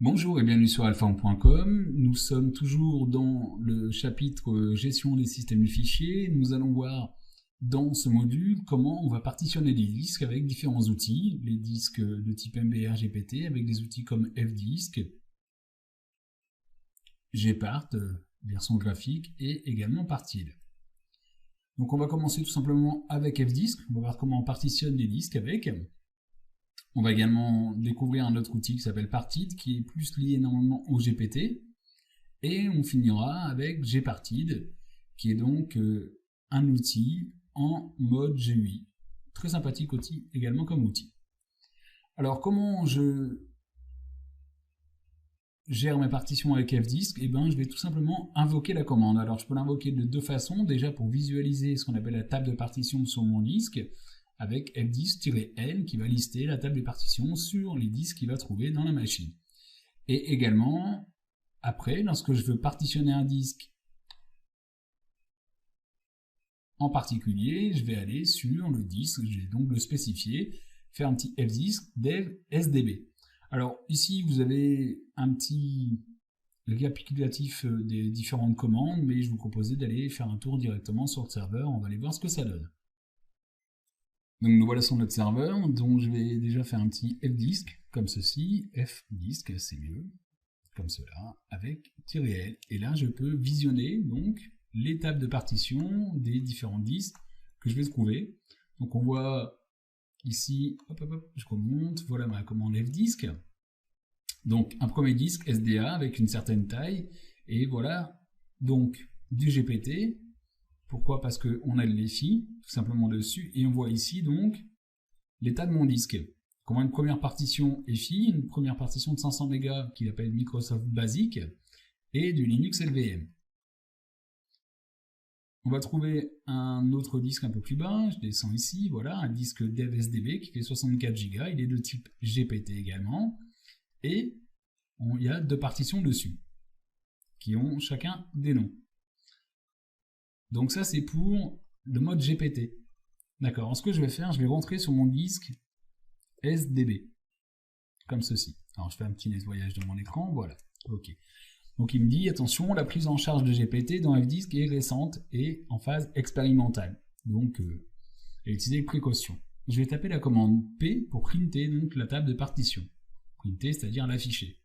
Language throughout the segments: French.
Bonjour et bienvenue sur alphaon.com. Nous sommes toujours dans le chapitre gestion des systèmes de fichiers. Nous allons voir dans ce module comment on va partitionner des disques avec différents outils, les disques de type MBR GPT avec des outils comme FDisk, Gpart, version graphique et également Partid. Donc on va commencer tout simplement avec FDisk. On va voir comment on partitionne les disques avec. On va également découvrir un autre outil qui s'appelle Partid, qui est plus lié normalement au GPT. Et on finira avec Gpartid, qui est donc un outil en mode GUI. Très sympathique outil également comme outil. Alors comment je gère mes partitions avec FDisk? Eh bien, je vais tout simplement invoquer la commande. Alors je peux l'invoquer de deux façons. Déjà pour visualiser ce qu'on appelle la table de partition sur mon disque, avec fdisk-n qui va lister la table des partitions sur les disques qu'il va trouver dans la machine. Et également, après, lorsque je veux partitionner un disque en particulier, je vais aller sur le disque, je vais donc le spécifier, faire un petit fdisk dev sdb. Alors ici, vous avez un petit récapitulatif des différentes commandes, mais je vous proposais d'aller faire un tour directement sur le serveur, on va aller voir ce que ça donne. Donc nous voilà sur notre serveur, donc je vais déjà faire un petit fdisk, comme ceci, fdisk, c'est mieux, comme cela, avec -l, et là je peux visionner donc les tables de partition des différents disques que je vais trouver. Donc on voit ici, hop hop hop, je remonte, voilà ma commande fdisk, donc un premier disque SDA avec une certaine taille, et voilà donc du GPT. Pourquoi? Parce qu'on a le FI, tout simplement dessus, et on voit ici donc l'état de mon disque. Comme une première partition FI, une première partition de 500 mégas qu'il appelle Microsoft Basic, et du Linux LVM. On va trouver un autre disque un peu plus bas, je descends ici, voilà, un disque dev SDB qui fait 64 Go, il est de type GPT également, et il y a deux partitions dessus, qui ont chacun des noms. Donc ça c'est pour le mode GPT. D'accord, ce que je vais faire, je vais rentrer sur mon disque SDB, comme ceci. Alors je fais un petit nettoyage de mon écran, voilà, ok. Donc il me dit, attention, la prise en charge de GPT dans FDisk est récente et en phase expérimentale. Donc utiliser précaution. Je vais taper la commande P pour printer donc la table de partition. Printer, c'est-à-dire l'afficher.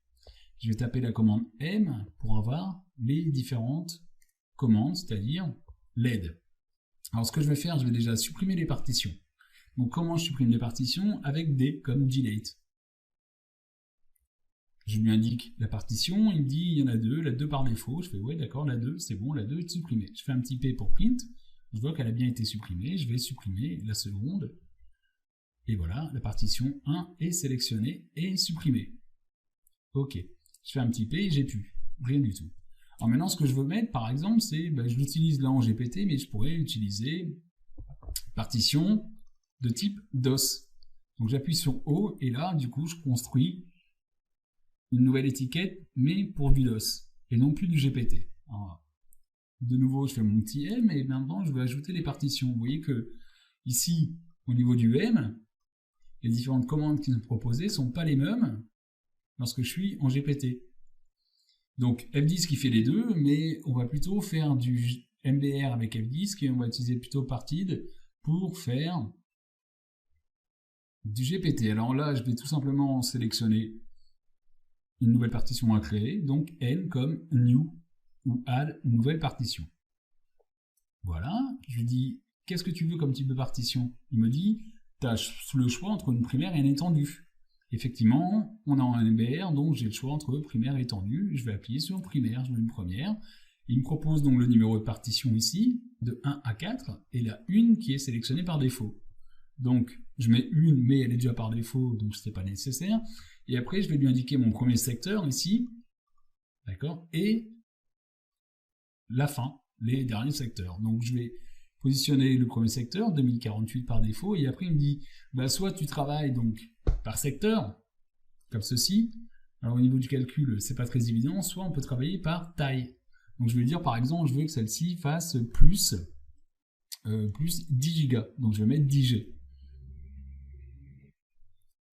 Je vais taper la commande M pour avoir les différentes commandes, c'est-à-dire LED. Alors ce que je vais faire, je vais déjà supprimer les partitions. Donc comment je supprime les partitions? Avec D comme delete. Je lui indique la partition, il me dit il y en a deux, la 2 par défaut. Je fais ouais d'accord, la 2 c'est bon, la 2 est supprimée. Je fais un petit P pour print, je vois qu'elle a bien été supprimée, je vais supprimer la seconde. Et voilà, la partition 1 est sélectionnée et supprimée. Ok, je fais un petit P et j'ai plus, rien du tout. Alors maintenant, ce que je veux mettre, par exemple, c'est, je l'utilise là en GPT, mais je pourrais utiliser partition de type DOS. Donc j'appuie sur O, et là, du coup, je construis une nouvelle étiquette, mais pour du DOS, et non plus du GPT. Alors, de nouveau, je fais mon petit M, et maintenant, je vais ajouter les partitions. Vous voyez que, ici, au niveau du M, les différentes commandes qui sont proposées ne sont pas les mêmes lorsque je suis en GPT. Donc FDisk qui fait les deux, mais on va plutôt faire du MBR avec FDisk et on va utiliser plutôt Partid pour faire du GPT. Alors là, je vais tout simplement sélectionner une nouvelle partition à créer, donc N comme New ou Add nouvelle partition. Voilà, je lui dis qu'est-ce que tu veux comme type de partition? Il me dit tu as le choix entre une primaire et une étendue. Effectivement, on a un MBR, donc j'ai le choix entre primaire et étendue. Je vais appuyer sur primaire, je mets une première. Il me propose donc le numéro de partition ici, de 1 à 4, et la 1 qui est sélectionnée par défaut. Donc, je mets une, mais elle est déjà par défaut, donc ce n'est pas nécessaire. Et après, je vais lui indiquer mon premier secteur ici, d'accord, et la fin, les derniers secteurs. Donc, je vais positionner le premier secteur, 2048 par défaut, et après, il me dit, soit tu travailles donc par secteur, comme ceci. Alors au niveau du calcul, c'est pas très évident, soit on peut travailler par taille. Donc je vais dire par exemple, je veux que celle-ci fasse plus 10 Go. Donc je vais mettre 10 G.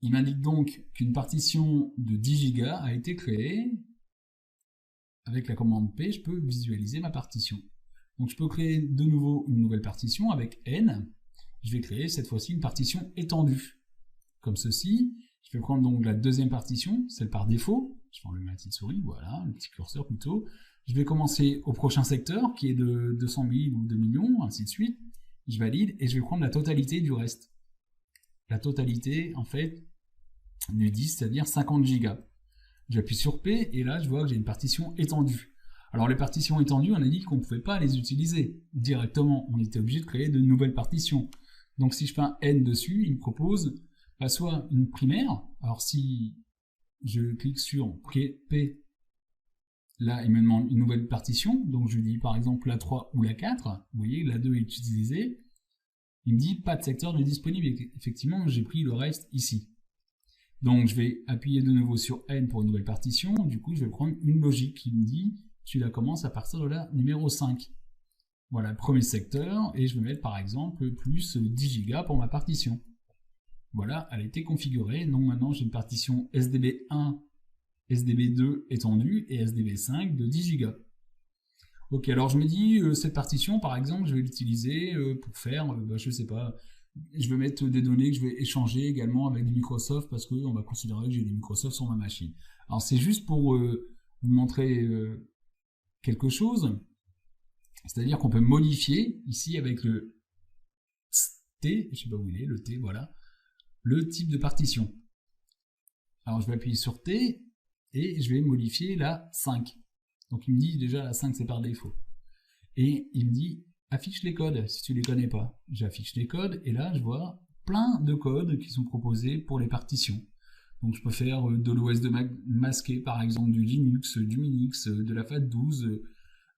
Il m'indique donc qu'une partition de 10 Go a été créée. Avec la commande P, je peux visualiser ma partition. Donc je peux créer de nouveau une nouvelle partition avec N. Je vais créer cette fois-ci une partition étendue. Comme ceci. Je vais prendre donc la deuxième partition, celle par défaut. Je vais enlever ma petite souris, voilà, le petit curseur plutôt. Je vais commencer au prochain secteur, qui est de 200 000 ou 2 millions, ainsi de suite. Je valide et je vais prendre la totalité du reste. La totalité, en fait, du 10, c'est-à-dire 50 Go. J'appuie sur P et là, je vois que j'ai une partition étendue. Alors les partitions étendues, on a dit qu'on ne pouvait pas les utiliser directement. On était obligé de créer de nouvelles partitions. Donc si je fais un N dessus, il me propose soit une primaire. Alors si je clique sur P, là il me demande une nouvelle partition. Donc je lui dis par exemple la 3 ou la 4. Vous voyez, la 2 est utilisée. Il me dit pas de secteur de disponible. Et effectivement, j'ai pris le reste ici. Donc je vais appuyer de nouveau sur N pour une nouvelle partition. Du coup, je vais prendre une logique qui me dit tu la commences à partir de la numéro 5. Voilà le premier secteur. Et je vais mettre par exemple plus 10 Go pour ma partition. Voilà, elle a été configurée. Donc maintenant, j'ai une partition SDB1, SDB2 étendue et SDB5 de 10 Go. Ok, alors je me dis, cette partition, par exemple, je vais l'utiliser pour faire, je sais pas, je vais mettre des données que je vais échanger également avec du Microsoft parce qu'on va considérer que j'ai du Microsoft sur ma machine. Alors c'est juste pour vous montrer quelque chose, c'est-à-dire qu'on peut modifier ici avec le T, je sais pas où il est, le T, voilà, le type de partition. Alors je vais appuyer sur T et je vais modifier la 5. Donc il me dit déjà la 5 c'est par défaut. Et il me dit affiche les codes si tu les connais pas. J'affiche les codes et là je vois plein de codes qui sont proposés pour les partitions. Donc je peux faire de l'OS de masqué par exemple, du Linux, du Minix, de la FAT12,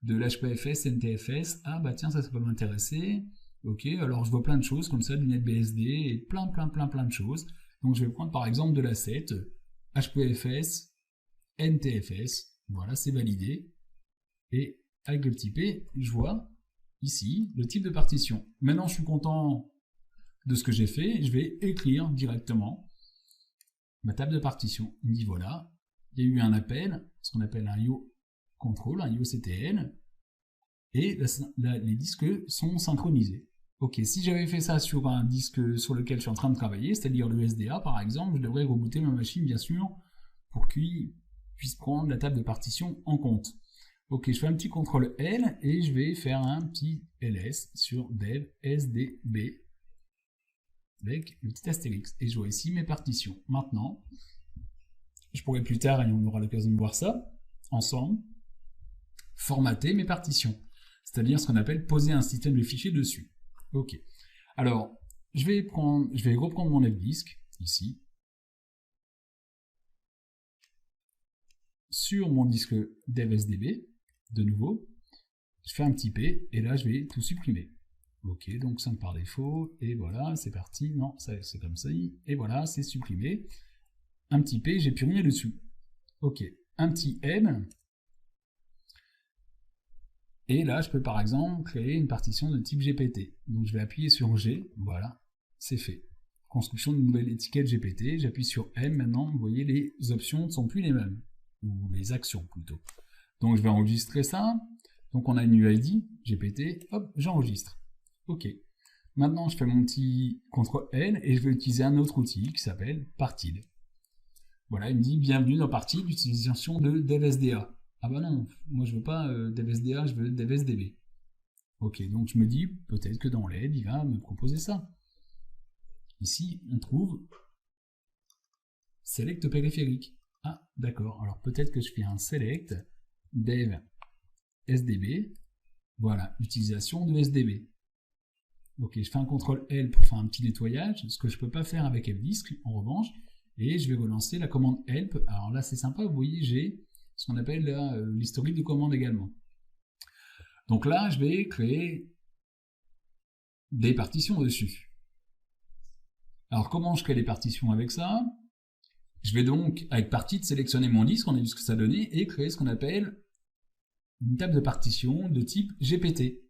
de l'HPFS, NTFS. Ah bah tiens ça peut m'intéresser. Ok, alors je vois plein de choses comme ça, du NetBSD et plein de choses. Donc je vais prendre par exemple de l'asset, HPFS, NTFS, voilà c'est validé. Et avec le petit P, je vois ici le type de partition. Maintenant je suis content de ce que j'ai fait, je vais écrire directement ma table de partition. Il me dit voilà, il y a eu un appel, ce qu'on appelle un IO control, un IOCTL, et les disques sont synchronisés. Ok, si j'avais fait ça sur un disque sur lequel je suis en train de travailler, c'est-à-dire le SDA par exemple, je devrais rebooter ma machine bien sûr pour qu'il puisse prendre la table de partition en compte. Ok, je fais un petit CTRL L et je vais faire un petit ls sur dev sdb avec le petit astérix. Et je vois ici mes partitions. Maintenant, je pourrais plus tard, et on aura l'occasion de voir ça ensemble, formater mes partitions. C'est-à-dire ce qu'on appelle poser un système de fichiers dessus. Ok. Alors, je vais reprendre mon F-Disk, ici, sur mon disque dev.sdb, de nouveau, je fais un petit P, et là je vais tout supprimer. Ok, donc 5 par défaut, et voilà, c'est parti, non, c'est comme ça, et voilà, c'est supprimé. Un petit P, j'ai plus rien dessus. Ok, un petit M, et là je peux par exemple créer une partition de type GPT. Donc je vais appuyer sur G, voilà, c'est fait. Construction d'une nouvelle étiquette GPT, j'appuie sur M, maintenant vous voyez les options ne sont plus les mêmes, ou les actions plutôt. Donc je vais enregistrer ça, donc on a une UID, GPT, hop, j'enregistre. Ok, maintenant je fais mon petit CTRL L et je vais utiliser un autre outil qui s'appelle Partid. Voilà, il me dit bienvenue dans Partid d'utilisation de DevSDA. Ah bah non, moi je veux pas DevSDA, je veux DevSDB. Ok, donc je me dis peut-être que dans l'aide il va me proposer ça. Ici on trouve Select périphérique. Ah d'accord, alors peut-être que je fais un Select Dev SDB. Voilà, utilisation de SDB. Ok, je fais un CTRL L pour faire un petit nettoyage, ce que je ne peux pas faire avec Fdisk en revanche, et je vais relancer la commande help. Alors là c'est sympa, vous voyez j'ai ce qu'on appelle l'historique de commande également. Donc là je vais créer des partitions dessus. Alors comment je crée les partitions avec ça? Je vais donc avec Partid sélectionner mon disque, on a vu ce que ça donnait, et créer ce qu'on appelle une table de partition de type GPT.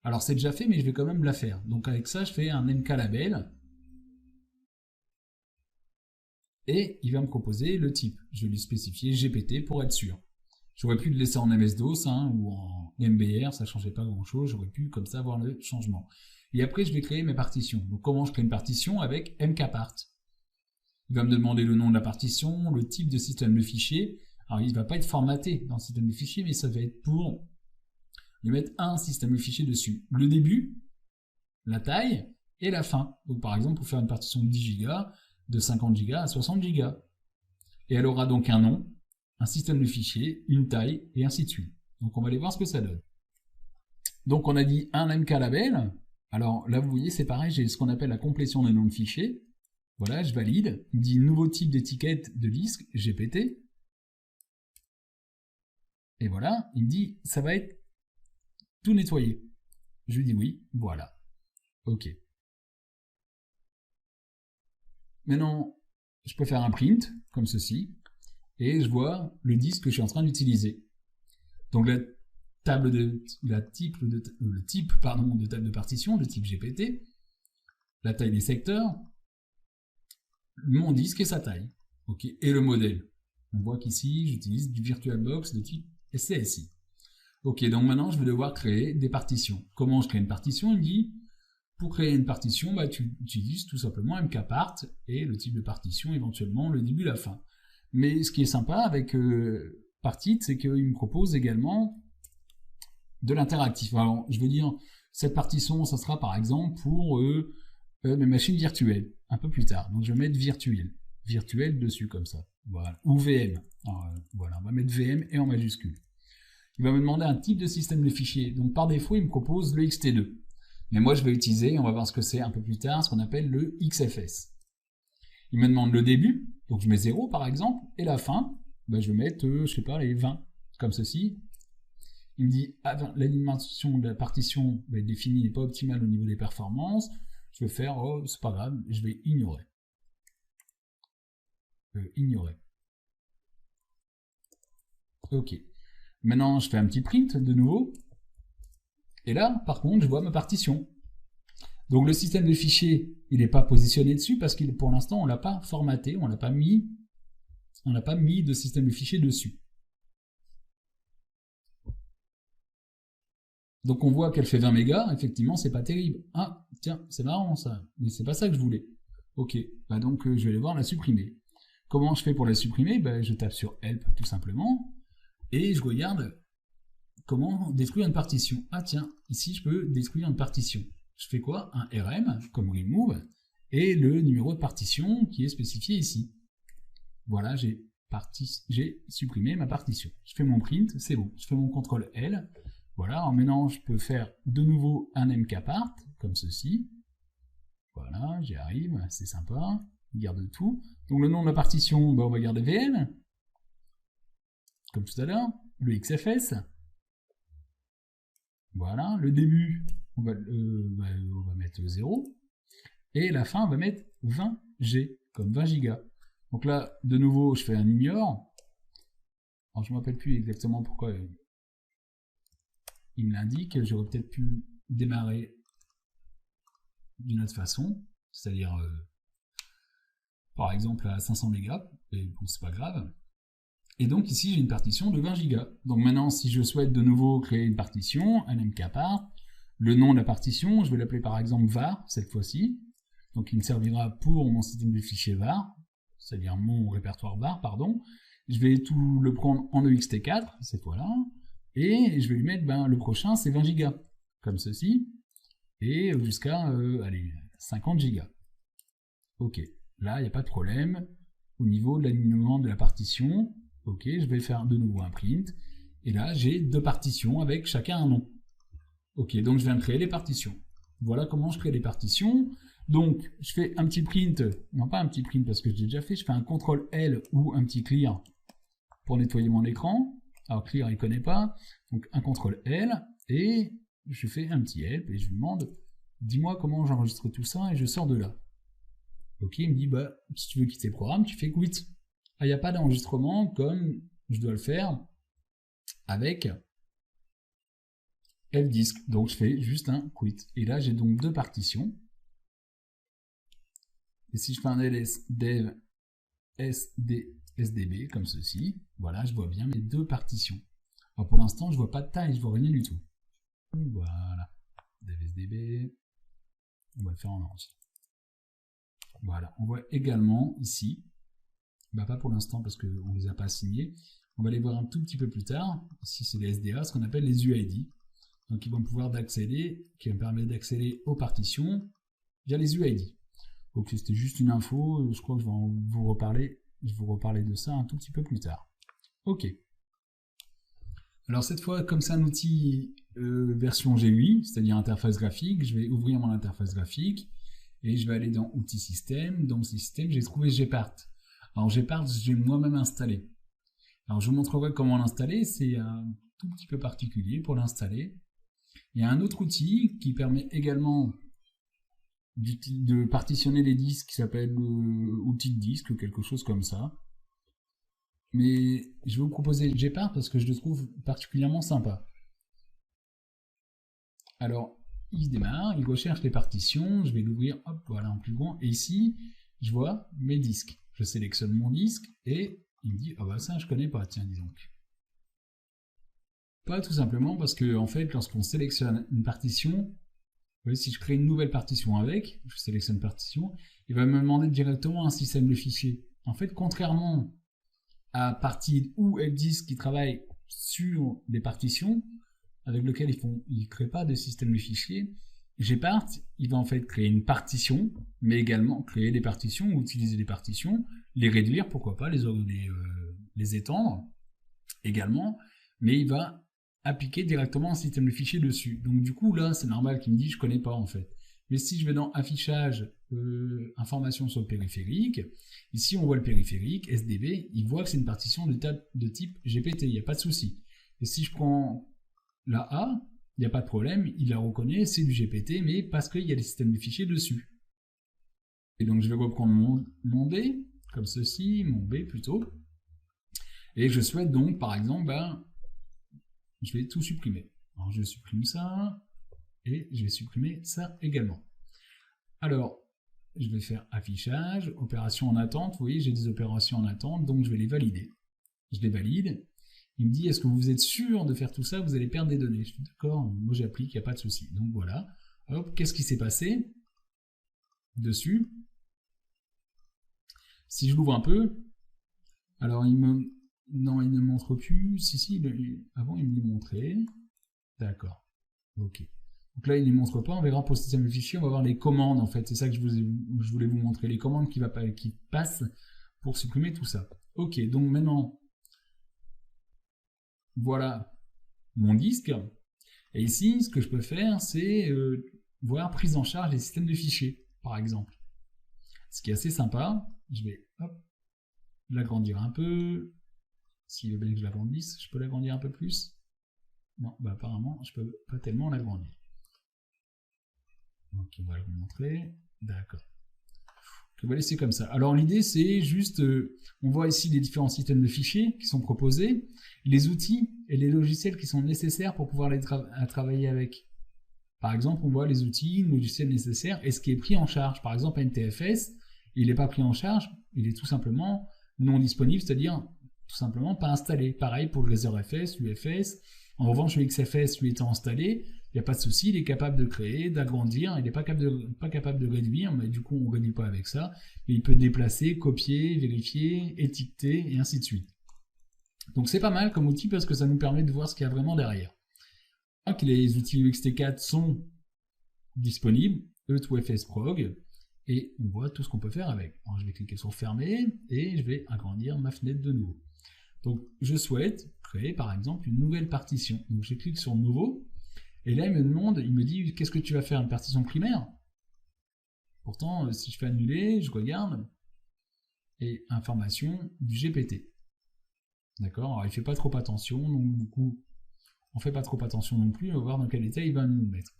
Alors c'est déjà fait, mais je vais quand même la faire. Donc avec ça, je fais un MK label. et il va me proposer le type. Je vais lui spécifier GPT pour être sûr. J'aurais pu le laisser en MS-DOS ou en MBR, ça ne changeait pas grand-chose, j'aurais pu comme ça voir le changement. Et après, je vais créer mes partitions. Donc comment je crée une partition? Avec mkpart. Il va me demander le nom de la partition, le type de système de fichier. Alors il ne va pas être formaté dans le système de fichier, mais ça va être pour lui mettre un système de fichier dessus. Le début, la taille et la fin. Donc par exemple, pour faire une partition de 10 Go, de 50 Go à 60 Go. Et elle aura donc un nom, un système de fichiers, une taille, et ainsi de suite. Donc on va aller voir ce que ça donne. Donc on a dit un MK label. Alors là, vous voyez, c'est pareil, j'ai ce qu'on appelle la complétion des noms de fichiers. Voilà, je valide. Il me dit nouveau type d'étiquette de disque, GPT. Et voilà, il me dit, ça va être tout nettoyé. Je lui dis oui, voilà. OK. Maintenant, je peux faire un print, comme ceci, et je vois le disque que je suis en train d'utiliser. Donc le type de table de partition, de type GPT, la taille des secteurs, mon disque et sa taille. OK. Et le modèle. On voit qu'ici, j'utilise du VirtualBox de type SCSI. OK, donc maintenant, je vais devoir créer des partitions. Comment je crée une partition? Il me dit, pour créer une partition, tu utilises tout simplement mkpart et le type de partition, éventuellement, le début, la fin. Mais ce qui est sympa avec Partit, c'est qu'il me propose également de l'interactif. Alors, je veux dire, cette partition, ça sera par exemple pour mes machines virtuelles, un peu plus tard. Donc, je vais mettre virtuel dessus, comme ça. Voilà. Ou VM. Alors, voilà, on va mettre VM et en majuscule. Il va me demander un type de système de fichiers. Donc, par défaut, il me propose le XT2. Mais moi, je vais utiliser, on va voir ce que c'est un peu plus tard, ce qu'on appelle le XFS. Il me demande le début, donc je mets 0 par exemple, et la fin, je vais mettre, je sais pas, les 20, comme ceci. Il me dit, l'alimentation de la partition définie n'est pas optimale au niveau des performances. Je vais faire, oh, c'est pas grave, je vais ignorer. Ignorer. OK. Maintenant, je fais un petit print de nouveau. Et là, par contre, je vois ma partition. Donc le système de fichiers, il n'est pas positionné dessus parce que pour l'instant, on ne l'a pas formaté, on n'a pas mis de système de fichiers dessus. Donc on voit qu'elle fait 20 mégas, effectivement, c'est pas terrible. Ah, tiens, c'est marrant ça, mais c'est pas ça que je voulais. OK, donc je vais aller voir la supprimer. Comment je fais pour la supprimer? Je tape sur Help tout simplement, et je regarde comment détruire une partition. Ah tiens, ici je peux détruire une partition. Je fais quoi? Un RM, comme remove, et le numéro de partition qui est spécifié ici. Voilà, j'ai supprimé ma partition. Je fais mon print, c'est bon. Je fais mon CTRL L. Voilà, alors maintenant je peux faire de nouveau un mkpart, comme ceci. Voilà, j'y arrive, c'est sympa. Il garde tout. Donc le nom de la partition, on va garder VM, comme tout à l'heure. Le XFS. Voilà, le début, on va mettre 0. Et la fin, on va mettre 20G, comme 20 Go. Donc là, de nouveau, je fais un ignore. Alors, je ne me rappelle plus exactement pourquoi il me l'indique. J'aurais peut-être pu démarrer d'une autre façon, c'est-à-dire, par exemple, à 500 mégas. Et bon, c'est pas grave. Et donc ici, j'ai une partition de 20 Go. Donc maintenant, si je souhaite de nouveau créer une partition, un mkpart, le nom de la partition, je vais l'appeler par exemple var, cette fois-ci. Donc il me servira pour mon système de fichiers var, c'est-à-dire mon répertoire var, pardon. Je vais tout le prendre en ext4, cette fois-là, et je vais lui mettre, le prochain, c'est 20 Go, comme ceci, et jusqu'à, 50 Go. OK, là, il n'y a pas de problème. Au niveau de l'alignement de la partition, OK, je vais faire de nouveau un print. Et là, j'ai deux partitions avec chacun un nom. OK, donc je viens de créer les partitions. Voilà comment je crée les partitions. Donc, je fais un petit print. Non, pas un petit print parce que j'ai déjà fait. Je fais un CTRL L ou un petit clear pour nettoyer mon écran. Alors, clear, il ne connaît pas. Donc, un CTRL L. Et je fais un petit help et je lui demande, dis-moi comment j'enregistre tout ça et je sors de là. OK, il me dit, si tu veux quitter le programme, tu fais quit. Il n'y a pas d'enregistrement comme je dois le faire avec fdisk. Donc je fais juste un quit. Et là j'ai donc deux partitions. Et si je fais un ls dev SDB, comme ceci. Voilà, je vois bien mes deux partitions. Alors pour l'instant, je vois pas de taille, je vois rien du tout. Voilà, DevSDB, on va le faire en entier. Voilà, on voit également ici, bah pas pour l'instant parce qu'on ne les a pas assignés, on va les voir un tout petit peu plus tard. Ici, c'est les SDA, ce qu'on appelle les UID. Donc, ils vont pouvoir accéder, qui me permet d'accéder aux partitions via les UID. Donc, c'était juste une info. Je crois que je vais vous reparler. Je vais vous reparler de ça un tout petit peu plus tard. Ok. Alors, cette fois, comme c'est un outil version GUI, c'est-à-dire interface graphique, je vais ouvrir mon interface graphique et je vais aller dans Outils Système. Dans Outils Système, j'ai trouvé Gepard. Alors, Gepard, j'ai moi-même installé. Alors, je vous montrerai comment l'installer. C'est un tout petit peu particulier pour l'installer. Il y a un autre outil qui permet également de partitionner les disques qui s'appelle outil de disque ou quelque chose comme ça. Mais je vais vous proposer Gepard parce que je le trouve particulièrement sympa. Alors, il démarre, il recherche les partitions, je vais l'ouvrir, hop, voilà, en plus grand. Et ici, je vois mes disques. Je sélectionne mon disque et il me dit, ah bah ça, je connais pas, tiens, dis donc. Pas tout simplement parce que, en fait, lorsqu'on sélectionne une partition, vous voyez, si je crée une nouvelle partition avec, je sélectionne partition, il va me demander directement un système de fichiers. En fait, contrairement à Partid ou Helpdisk qui travaillent sur des partitions, avec lesquelles ils ne créent pas de système de fichiers, Gepard, il va en fait créer une partition, mais également créer des partitions, ou utiliser des partitions, les réduire, pourquoi pas, les étendre également, mais il va appliquer directement un système de fichiers dessus. Donc du coup, là, c'est normal qu'il me dise, je connais pas en fait. Mais si je vais dans affichage, information sur le périphérique, ici on voit le périphérique, SDB, il voit que c'est une partition de type GPT, il n'y a pas de souci. Et si je prends la A, il n'y a pas de problème, il la reconnaît, c'est du GPT, mais parce qu'il y a des systèmes de fichiers dessus. Et donc je vais reprendre mon D, comme ceci, mon B plutôt, et je souhaite donc, par exemple, je vais tout supprimer. Alors je supprime ça, et je vais supprimer ça également. Alors, je vais faire affichage, opération en attente, vous voyez, j'ai des opérations en attente, donc je vais les valider. Je les valide. Il me dit, est-ce que vous êtes sûr de faire tout ça? Vous allez perdre des données. Je suis d'accord, moi j'applique, il n'y a pas de souci. Donc voilà. Hop, qu'est-ce qui s'est passé dessus? Si je l'ouvre un peu, alors non, il ne montre plus. Si, avant il me les montrait. D'accord. Ok. Donc là, il ne les montre pas. On verra pour le système de fichiers, on va voir les commandes en fait. C'est ça que je voulais vous montrer, les commandes qui passent pour supprimer tout ça. Ok, donc maintenant, voilà mon disque. Et ici, ce que je peux faire, c'est voir prise en charge des systèmes de fichiers, par exemple. Ce qui est assez sympa. Je vais l'agrandir un peu. S'il veut bien que je l'agrandisse, je peux l'agrandir un peu plus. Non, bah apparemment, je peux pas tellement l'agrandir. Donc, on va le montrer. D'accord. On va laisser comme ça. Alors, l'idée, c'est juste, on voit ici les différents systèmes de fichiers qui sont proposés, les outils et les logiciels qui sont nécessaires pour pouvoir travailler avec. Par exemple, on voit les outils, logiciels nécessaires et ce qui est pris en charge. Par exemple, NTFS, il n'est pas pris en charge, il est tout simplement non disponible, c'est-à-dire tout simplement pas installé. Pareil pour le RazorFS, UFS. En revanche, le XFS lui étant installé, il n'y a pas de souci, il est capable de créer, d'agrandir, il n'est pas capable de réduire, mais du coup on ne réduit pas avec ça, mais il peut déplacer, copier, vérifier, étiqueter, et ainsi de suite. Donc c'est pas mal comme outil parce que ça nous permet de voir ce qu'il y a vraiment derrière. Donc les outils UXT4 sont disponibles, E2FSprog, et on voit tout ce qu'on peut faire avec. Alors je vais cliquer sur fermer, et je vais agrandir ma fenêtre de nouveau. Donc je souhaite créer par exemple une nouvelle partition. Donc je clique sur nouveau, et là, il me dit, qu'est-ce que tu vas faire, une partition primaire? Pourtant, si je fais annuler, je regarde, et information du GPT. D'accord? Alors, il ne fait pas trop attention, donc du coup, on ne fait pas trop attention non plus, on va voir dans quel état il va nous mettre.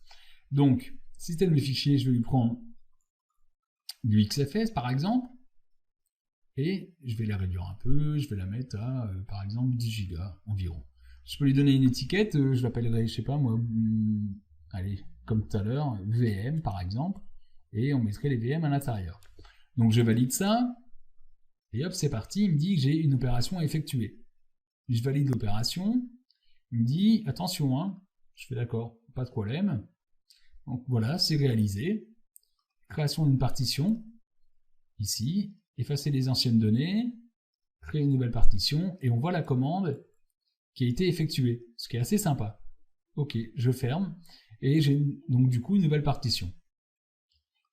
Donc, système de fichiers, je vais lui prendre du XFS, par exemple, et je vais la réduire un peu, je vais la mettre à, par exemple, 10 Go environ. Je peux lui donner une étiquette, je l'appellerai, je sais pas moi, allez, comme tout à l'heure, VM par exemple, et on mettrait les VM à l'intérieur. Donc je valide ça, Et hop, c'est parti, il me dit que j'ai une opération à effectuer. Je valide l'opération, il me dit attention, hein, je fais d'accord, pas de problème. Donc voilà, c'est réalisé. Création d'une partition, ici, effacer les anciennes données, créer une nouvelle partition, et on voit la commande qui a été effectuée, ce qui est assez sympa. Ok, je ferme, et j'ai donc du coup une nouvelle partition.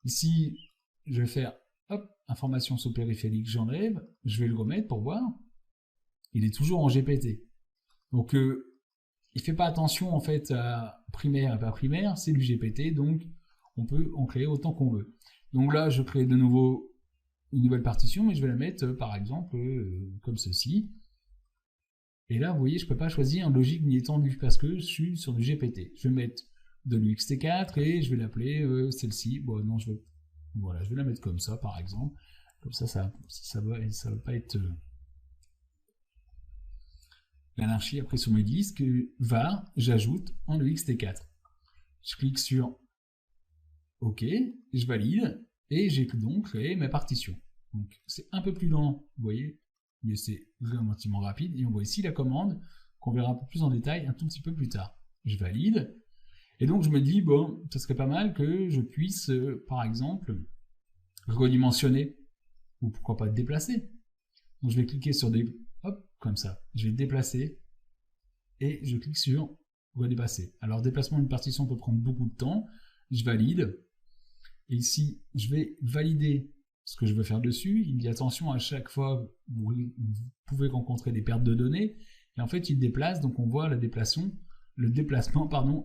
Ici, je vais faire, hop, information sur périphérique, j'enlève, je vais le remettre pour voir. Il est toujours en GPT. Donc, il fait pas attention en fait à primaire et pas primaire, c'est du GPT, donc on peut en créer autant qu'on veut. Donc là, je crée de nouveau une nouvelle partition, mais je vais la mettre par exemple comme ceci. Et là, vous voyez, je ne peux pas choisir logique ni étendue parce que je suis sur du GPT. Je vais mettre de l'UXT4 et je vais l'appeler celle-ci. Bon, non, je vais la mettre comme ça, par exemple. Comme ça va pas être l'anarchie. Après, sur mes disques, var, j'ajoute en UXT4. Je clique sur OK, je valide et j'ai donc créé ma partition. Donc, c'est un peu plus lent, vous voyez, mais c'est relativement rapide. Et on voit ici la commande qu'on verra un peu plus en détail un tout petit peu plus tard. Je valide. Et donc, je me dis, bon, ça serait pas mal que je puisse, par exemple, redimensionner ou pourquoi pas déplacer. Donc, je vais cliquer sur des... Hop, comme ça. Je vais déplacer et je clique sur redéplacer. Alors, déplacement d'une partition peut prendre beaucoup de temps. Je valide. Et ici, je vais valider ce que je veux faire dessus. Il dit attention, à chaque fois, vous pouvez rencontrer des pertes de données. Et en fait, il déplace, donc on voit le déplacement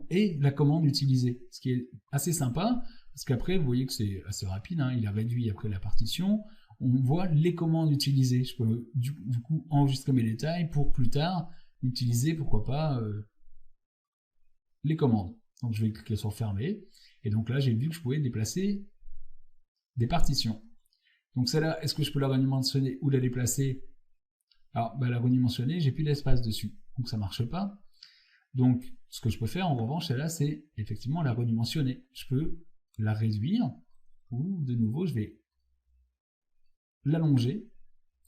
et la commande utilisée. Ce qui est assez sympa, parce qu'après, vous voyez que c'est assez rapide, hein, il a réduit après la partition. On voit les commandes utilisées. Je peux du coup enregistrer mes détails pour plus tard utiliser, pourquoi pas, les commandes. Donc je vais cliquer sur fermer. Et donc là, j'ai vu que je pouvais déplacer des partitions. Donc celle-là, est-ce que je peux la redimensionner ou la déplacer? Alors, la redimensionner, j'ai plus d'espace dessus. Donc ça ne marche pas. Donc, ce que je peux faire, en revanche, celle-là, c'est effectivement la redimensionner. Je peux la réduire, ou de nouveau, je vais l'allonger,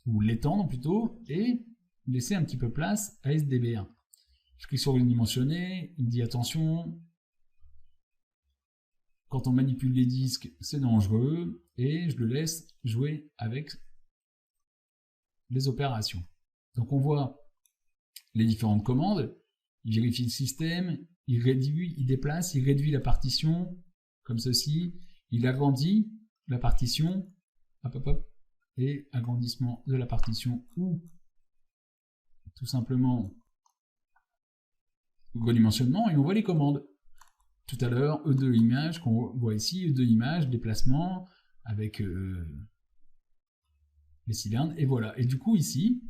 ou l'étendre plutôt, et laisser un petit peu place à SDB1. Je clique sur redimensionner, il me dit attention, quand on manipule les disques, c'est dangereux, et je le laisse jouer avec les opérations. Donc on voit les différentes commandes, il vérifie le système, il réduit, il déplace, il réduit la partition, comme ceci, il agrandit la partition, hop, hop, hop, et agrandissement de la partition, ou tout simplement redimensionnement, et on voit les commandes. Tout à l'heure, E2 image, qu'on voit ici, E2 image, déplacement, avec les cylindres, et voilà. Et du coup, ici,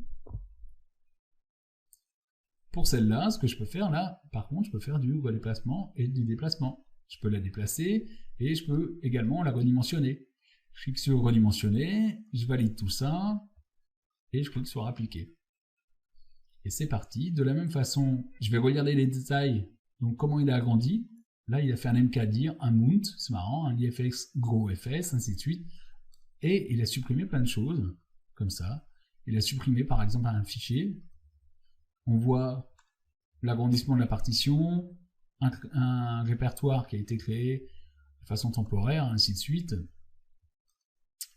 pour celle-là, ce que je peux faire là, par contre, je peux faire du redéplacement et du déplacement. Je peux la déplacer, et je peux également la redimensionner. Je clique sur redimensionner, je valide tout ça, et je clique sur appliquer. Et c'est parti. De la même façon, je vais regarder les détails, donc comment il a agrandi. Là, il a fait un MKDIR, un mount, c'est marrant, un IFX gros FS, ainsi de suite. Et il a supprimé plein de choses, comme ça. Il a supprimé, par exemple, un fichier. On voit l'agrandissement de la partition, un répertoire qui a été créé de façon temporaire, ainsi de suite.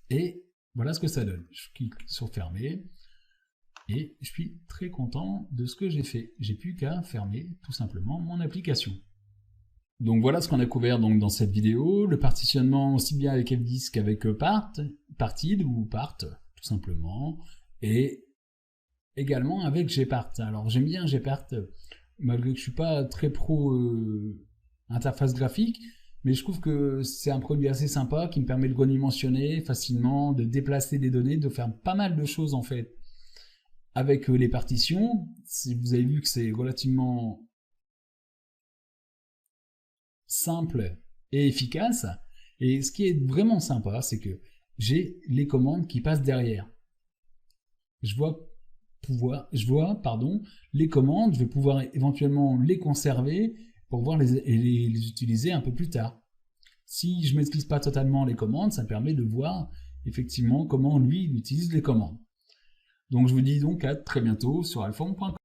Et voilà ce que ça donne. Je clique sur fermer. Et je suis très content de ce que j'ai fait. J'ai plus qu'à fermer, tout simplement, mon application. Donc voilà ce qu'on a couvert donc dans cette vidéo, le partitionnement aussi bien avec FDisk qu'avec Partid ou Part tout simplement, et également avec Gpart. Alors j'aime bien Gpart, malgré que je suis pas très pro interface graphique, mais je trouve que c'est un produit assez sympa qui me permet de redimensionner facilement, de déplacer des données, de faire pas mal de choses en fait. Avec les partitions, si vous avez vu que c'est relativement simple et efficace. Et ce qui est vraiment sympa, c'est que j'ai les commandes qui passent derrière. Je vois les commandes, je vais pouvoir éventuellement les conserver pour pouvoir les utiliser un peu plus tard. Si je ne maîtrise pas totalement les commandes, ça me permet de voir effectivement comment lui utilise les commandes. Donc je vous dis donc à très bientôt sur alphorn.com.